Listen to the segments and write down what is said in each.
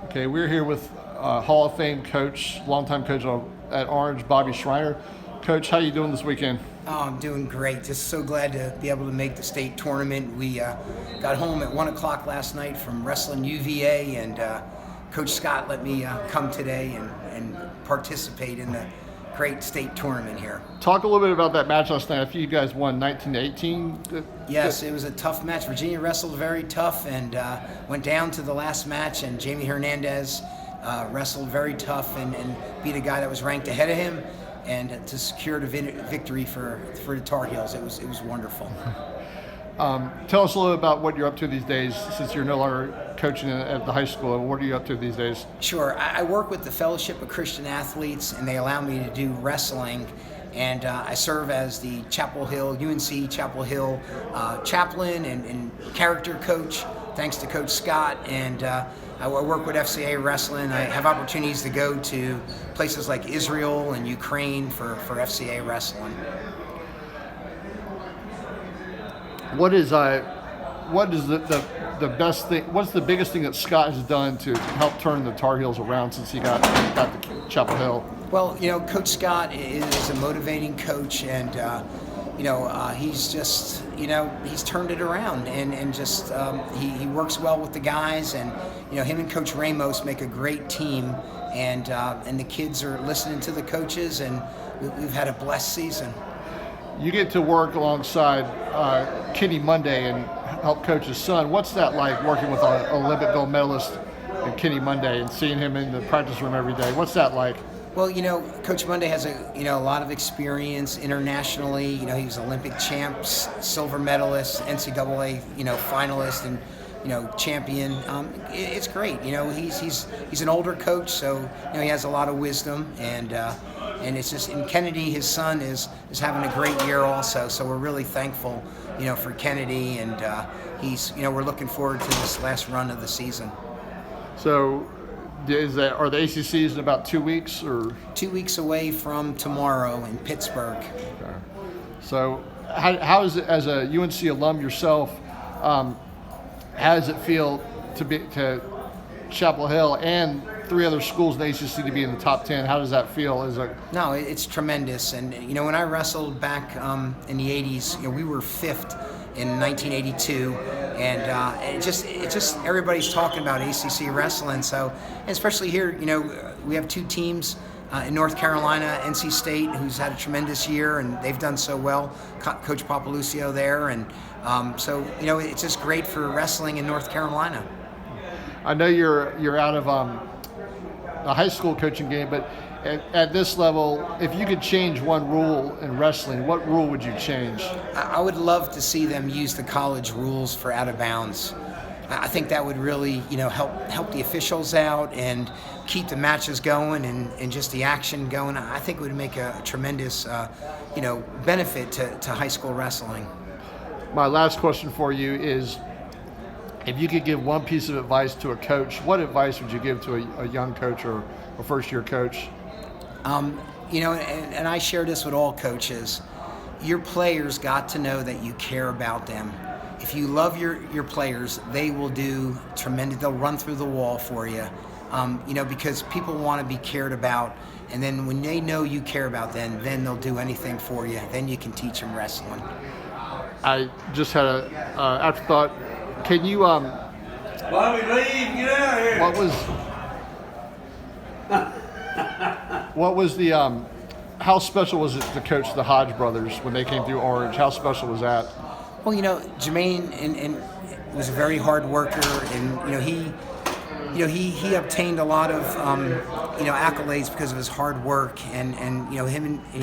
Okay, we're here with Hall of Fame coach, longtime coach at Orange, Bobby Schreiner. Coach, how you doing this weekend? Oh, I'm doing great. Just so glad to be able to make the state tournament. We got home at 1 o'clock last night from wrestling UVA, and Coach Scott let me come today and participate in the great state tournament here. Talk a little bit about that match last night. I think you guys won 19-18. Yes, it was a tough match. Virginia wrestled very tough and went down to the last match, and Jamie Hernandez wrestled very tough and beat a guy that was ranked ahead of him, and to secure the victory for the Tarheels. It was wonderful. Tell us a little about what you're up to these days, since you're no longer coaching at the high school. What are you up to these days? Sure. I work with the Fellowship of Christian Athletes, and they allow me to do wrestling. And I serve as the UNC Chapel Hill chaplain and character coach, thanks to Coach Scott. And I work with FCA Wrestling. I have opportunities to go to places like Israel and Ukraine for FCA Wrestling. What is the best thing? What's the biggest thing that Scott has done to help turn the Tar Heels around since he got to Chapel Hill? Well, Coach Scott is a motivating coach, and he's just he's turned it around, and just he works well with the guys, and him and Coach Ramos make a great team, and the kids are listening to the coaches, and we've had a blessed season. You get to work alongside Kenny Monday and help coach his son. What's that like, working with an Olympic gold medalist and Kenny Monday and seeing him in the practice room every day? What's that like? Well, Coach Monday has a lot of experience internationally. He was Olympic champs, silver medalist, NCAA finalist, and champion. It's great. He's an older coach, so he has a lot of wisdom, and it's just, and Kennedy, his son, is having a great year also. So we're really thankful, for Kennedy, and we're looking forward to this last run of the season. So, are the ACCs in about 2 weeks, or 2 weeks away from tomorrow in Pittsburgh? Okay. So, how is it, as a UNC alum yourself? How does it feel to Chapel Hill and 3 other schools in the ACC to be in the top 10? How does that feel? No, it's tremendous. And when I wrestled back in the 80s, we were 5th in 1982, and it just everybody's talking about ACC wrestling. So, and especially here, we have 2 teams. In North Carolina, NC State, who's had a tremendous year, and they've done so well. Coach Papalucio there, and so it's just great for wrestling in North Carolina. I know you're out of the high school coaching game, but at this level, if you could change one rule in wrestling, what rule would you change? I would love to see them use the college rules for out of bounds. I think that would really, help the officials out and keep the matches going and just the action going. I think it would make a tremendous, benefit to high school wrestling. My last question for you is, if you could give one piece of advice to a coach, what advice would you give to a young coach or a first-year coach? And I share this with all coaches. Your players got to know that you care about them. If you love your players, they will do tremendous. They'll run through the wall for you, because people want to be cared about. And then when they know you care about them, then they'll do anything for you. Then you can teach them wrestling. I just had a afterthought. Can you Bobby, leave! Get out of here! What was the how special was it to coach the Hodge brothers when they came through Orange? How special was that? Well, Jermaine and was a very hard worker, and he obtained a lot of accolades because of his hard work, and he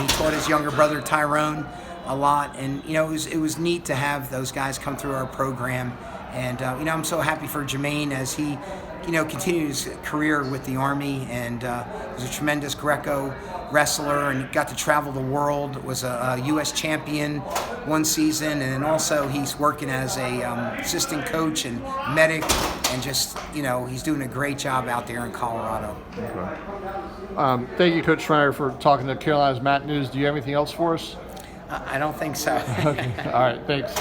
taught his younger brother Tyrone a lot, and it was neat to have those guys come through our program, and I'm so happy for Jermaine as he continued his career with the Army, and was a tremendous Greco wrestler, and got to travel the world, was a U.S. champion one season, and then also he's working as a assistant coach and medic, and just, he's doing a great job out there in Colorado. Okay. Thank you, Coach Schreiner, for talking to Carolina's Mat News. Do you have anything else for us? I don't think so. Okay. All right, thanks.